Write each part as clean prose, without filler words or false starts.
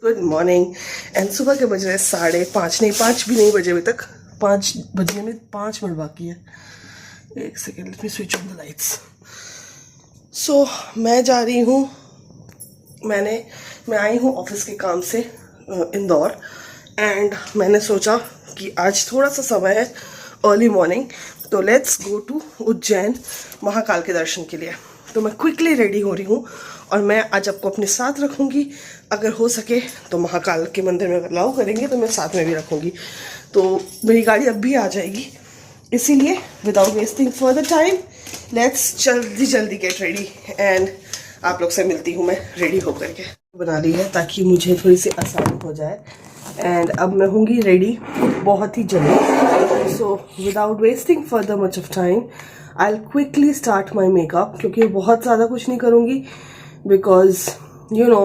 Good morning. And सुबह के बज रहे 5:30, नहीं 5 भी नहीं बजे अभी तक। 5 बजने में 5 मिनट बाकी है। एक second, let me switch on the lights. So मैं जा रही हूँ, मैं आई हूँ ऑफिस के काम से इंदौर। एंड मैंने सोचा कि आज थोड़ा सा समय है, अर्ली मॉर्निंग, तो let's go to Ujjain Mahakal के दर्शन के लिए। तो मैं क्विकली रेडी हो रही हूँ और मैं आज आपको अपने साथ रखूँगी। अगर हो सके तो महाकाल के मंदिर में अलाउ करेंगे तो मैं साथ में भी रखूँगी। तो मेरी गाड़ी अब भी आ जाएगी, इसीलिए without wasting further time let's जल्दी जल्दी गेट रेडी। एंड आप लोग से मिलती हूँ मैं रेडी होकर के। बना ली है ताकि मुझे थोड़ी सी आसानी हो जाए। एंड अब मैं होंगी रेडी बहुत ही जल्दी। So without wasting further much of time I will quickly start my makeup, क्योंकि बहुत ज़्यादा कुछ नहीं करूँगी बिकॉज यू नो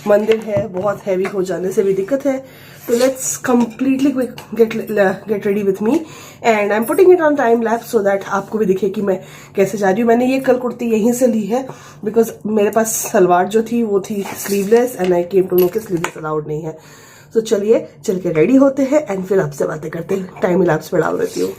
मंदिर है, बहुत हैवी हो जाने से भी दिक्कत है। तो let's completely get ready with me and I am putting it on time lapse so that आपको भी दिखे कि मैं कैसे जा रही हूँ। मैंने ये कल कुर्ती यहीं से ली है बिकॉज मेरे पास सलवार जो थी वो थी sleeveless and I came to know कि स्लीवलेस अलाउड नहीं है। तो चलिए चल के रेडी होते हैं एंड फिर आपसे बातें करते हैं। टाइम लैप्स पे डाल देती हूँ।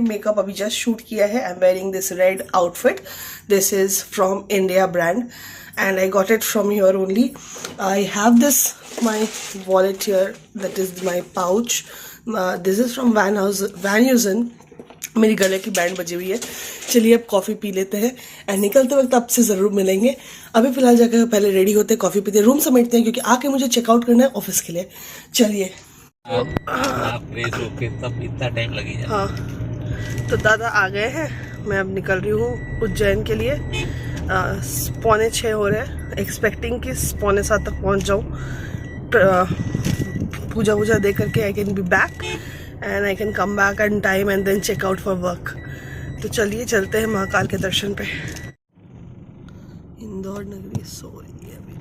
मेकअप अभी जस्ट शूट किया है। I am wearing this red outfit. This is from India brand and I got it from here only. I have this my wallet here, that is my pouch. This is from Van Heusen. मेरी गले की band बजी हुई है। चलिए अब coffee P लेते हैं एंड निकलते वक्त आपसे ज़रूर मिलेंगे। अभी फिलहाल जाकर पहले रेडी होते हैं, कॉफ़ी पीते हैं, रूम समेटते हैं, क्योंकि आके मुझे चेकआउट करना है ऑफिस के लिए। चलिए। आप फ्रेश होके तब इतना टाइम लगेगा। हाँ, तो दादा आ गए हैं। मैं अब निकल रही हूँ उज्जैन के लिए। 6:45 हो रहे हैं, एक्सपेक्टिंग कि 6:45 तक पहुँच जाऊँ। पूजा वूजा दे करके I can be back and I can come back in time and then check out for work. तो चलिए चलते हैं महाकाल के दर्शन पे। इंदौर नगरी सो रही है अभी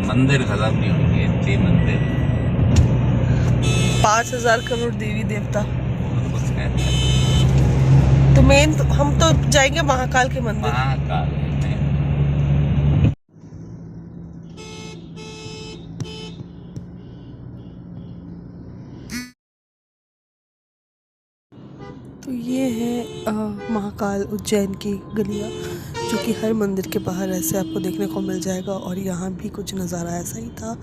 मंदिर खत्म नहीं होंगे इतने मंदिर। 5,000 करोड़ देवी देवता। बहुत कुछ है। तो मेन हम तो जाएंगे महाकाल के मंदिर। महाकाल में तो ये है महाकाल उज्जैन की गलियाँ, जो कि हर मंदिर के बाहर ऐसे आपको देखने को मिल जाएगा। और यहाँ भी कुछ नज़ारा ऐसा ही था।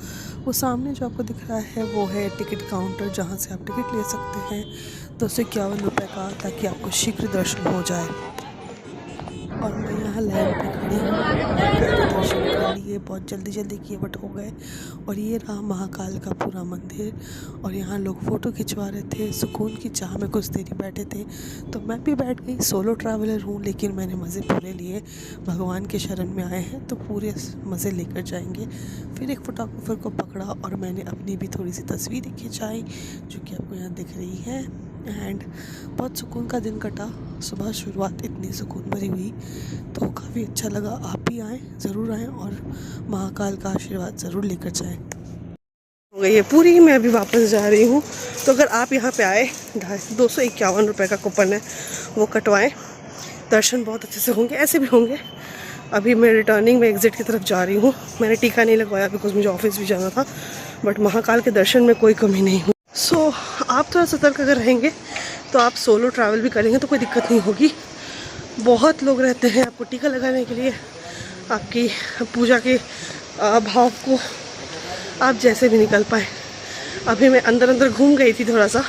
वो सामने जो आपको दिख रहा है वो है टिकट काउंटर, जहाँ से आप टिकट ले सकते हैं 251 रुपये का, ताकि आपको शीघ्र दर्शन हो जाए। और मैं यहाँ लाइन पे खड़ी हूँ, दर्शन कर लिए, बहुत जल्दी जल्दी किए बट हो गए। और ये रहा महाकाल का पूरा मंदिर। और यहाँ लोग फ़ोटो खिंचवा रहे थे, सुकून की चाह में कुछ देरी बैठे थे। तो मैं भी बैठ गई। सोलो ट्रैवलर हूँ लेकिन मैंने मज़े पूरे लिए। भगवान के शरण में आए हैं तो पूरे मज़े लेकर जाएंगे। फिर एक फोटोग्राफर को पकड़ा और मैंने अपनी भी थोड़ी सी तस्वीरें खिंचाई, जो कि आपको यहाँ दिख रही है। एंड बहुत सुकून का दिन कटा। सुबह शुरुआत इतनी सुकून भरी हुई तो काफ़ी अच्छा लगा। आप भी आएँ, ज़रूर आएँ और महाकाल का आशीर्वाद ज़रूर लेकर जाएँ। हो गई है पूरी, मैं अभी वापस जा रही हूँ। तो अगर आप यहाँ पे आए, 251 रुपये का कूपन है, वो कटवाएं। दर्शन बहुत अच्छे से होंगे, ऐसे भी होंगे। अभी मैं रिटर्निंग में एग्ज़िट की तरफ जा रही हूँ। मैंने टीका नहीं लगवाया बिकॉज मुझे ऑफिस भी जाना था, बट महाकाल के दर्शन में कोई कमी नहीं हुई। सो आप थोड़ा सतर्क अगर रहेंगे तो आप सोलो ट्रैवल भी करेंगे तो कोई दिक्कत नहीं होगी। बहुत लोग रहते हैं आपको टीका लगाने के लिए, आपकी पूजा के भाव को आप जैसे भी निकल पाए। अभी मैं अंदर घूम गई थी थोड़ा सा।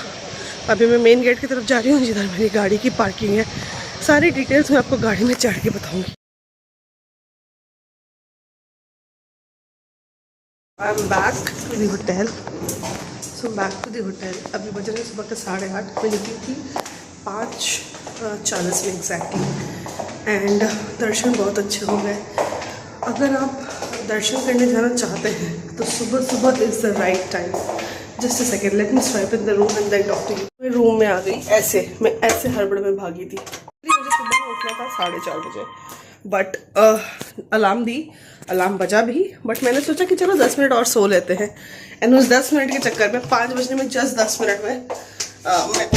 अभी मैं मेन गेट की तरफ जा रही हूँ, जिधर मेरी गाड़ी की पार्किंग है। सारी डिटेल्स मैं आपको गाड़ी में चढ़ के बताऊँगी। I am back to the hotel. So back to the hotel. अभी बज रहे सुबह के 8:30। मैं निकली थी 5:40 में एग्जैक्टली एंड दर्शन बहुत अच्छे हो गए। अगर आप दर्शन करने जाना चाहते हैं तो सुबह सुबह is the right time. Just a second, let me swipe in the room and then talk to you. मैं रूम में आ गई मैं ऐसे हड़बड़ में भागी थी। मुझे सुबह उठना था 4:30 बजे, बट अलार्म बजा भी, बट मैंने सोचा कि चलो 10 मिनट और सो लेते हैं। एंड उस 10 मिनट के चक्कर में 5 बजने में जस्ट 10 मिनट में मैं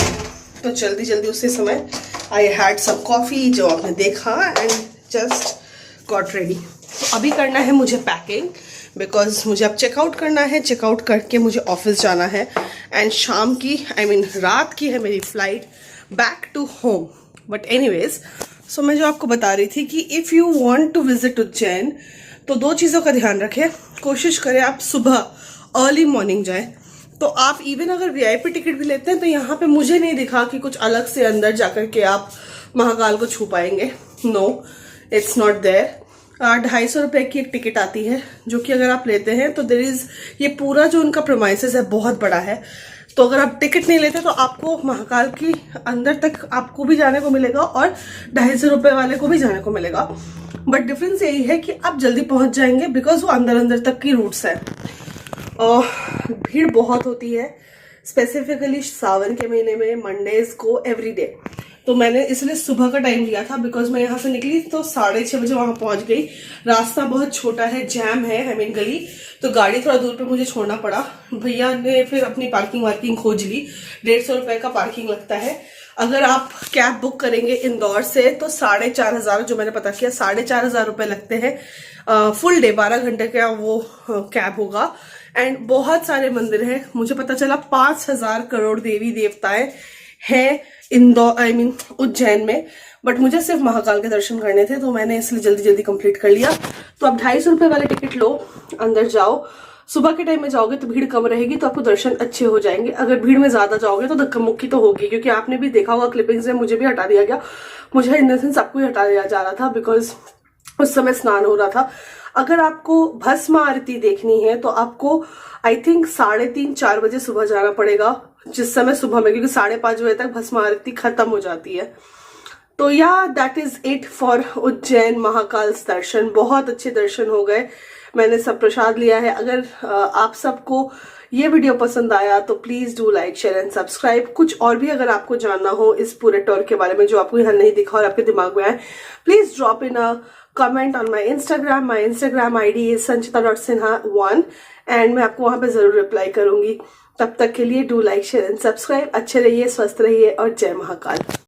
तो जल्दी उसी समय आई हैड सम कॉफ़ी जो आपने देखा एंड जस्ट गॉट रेडी। तो अभी करना है मुझे पैकिंग, बिकॉज मुझे अब चेकआउट करना है। चेकआउट करके मुझे ऑफिस जाना है एंड शाम की रात की है मेरी flight back to home. But anyways, so मैं जो आपको बता रही थी कि if you want to visit Ujjain तो 2 चीज़ों का ध्यान रखें। कोशिश करें आप सुबह अर्ली मॉर्निंग जाएं। तो आप इवन अगर वीआईपी टिकट भी लेते हैं तो यहाँ पे मुझे नहीं दिखा कि कुछ अलग से अंदर जाकर के आप महाकाल को छू पाएंगे। No, it's not there. 250 रुपये की एक टिकट आती है, जो कि अगर आप लेते हैं तो देयर इज, ये पूरा जो उनका प्रोमाइसेस है बहुत बड़ा है। तो अगर आप टिकट नहीं लेते तो आपको महाकाल की अंदर तक आपको भी जाने को मिलेगा और 250 रुपये वाले को भी जाने को मिलेगा। बट डिफरेंस यही है कि आप जल्दी पहुंच जाएंगे बिकॉज वो अंदर तक की रूट्स है। और भीड़ बहुत होती है, स्पेसिफिकली सावन के महीने में मंडेज को एवरी डे। तो मैंने इसलिए सुबह का टाइम लिया था बिकॉज मैं यहाँ से निकली तो 6:30 बजे वहां पहुंच गई। रास्ता बहुत छोटा है, जैम है गली, तो गाड़ी थोड़ा दूर पे मुझे छोड़ना पड़ा। भैया ने फिर अपनी पार्किंग खोज ली। 150 रुपये का पार्किंग लगता है। अगर आप कैब बुक करेंगे इंदौर से तो 4,500, जो मैंने पता किया 4,500 रुपये लगते हैं। फुल डे 12 घंटे का वो कैब होगा। एंड बहुत सारे मंदिर हैं। मुझे पता चला 5,000 करोड़ देवी देवताएं हैं उज्जैन में, बट मुझे सिर्फ महाकाल के दर्शन करने थे तो मैंने इसलिए जल्दी कंप्लीट कर लिया। तो आप 250 रुपये वाले टिकट लो, अंदर जाओ। सुबह के टाइम में जाओगे तो भीड़ कम रहेगी, तो आपको दर्शन अच्छे हो जाएंगे। अगर भीड़ में ज्यादा जाओगे तो धक्का मुक्की तो होगी, क्योंकि आपने भी देखा होगा क्लिपिंग्स में, मुझे भी हटा दिया गया। मुझे इन द सेंस सबको ही हटा दिया जा रहा था बिकॉज उस समय स्नान हो रहा था। अगर आपको भस्म आरती देखनी है तो आपको आई थिंक 3:30-4 बजे सुबह जाना पड़ेगा, जिस समय सुबह में, क्योंकि 5:30 बजे तक भस्म आरती खत्म हो जाती है। तो yeah that is it for Ujjain Mahakal दर्शन। बहुत अच्छे दर्शन हो गए। मैंने सब प्रसाद लिया है। अगर आप सबको ये वीडियो पसंद आया तो please do like, share and subscribe. कुछ और भी अगर आपको जानना हो इस पूरे टूर के बारे में जो आपको यहाँ नहीं दिखा और आपके दिमाग में आए, please drop in a comment on my Instagram. My Instagram ID is sanchita.sinha1 and मैं आपको वहां पे जरूर रिप्लाई करूंगी। तब तक के लिए do like, share and subscribe. अच्छे रहिए, स्वस्थ रहिए और जय महाकाल।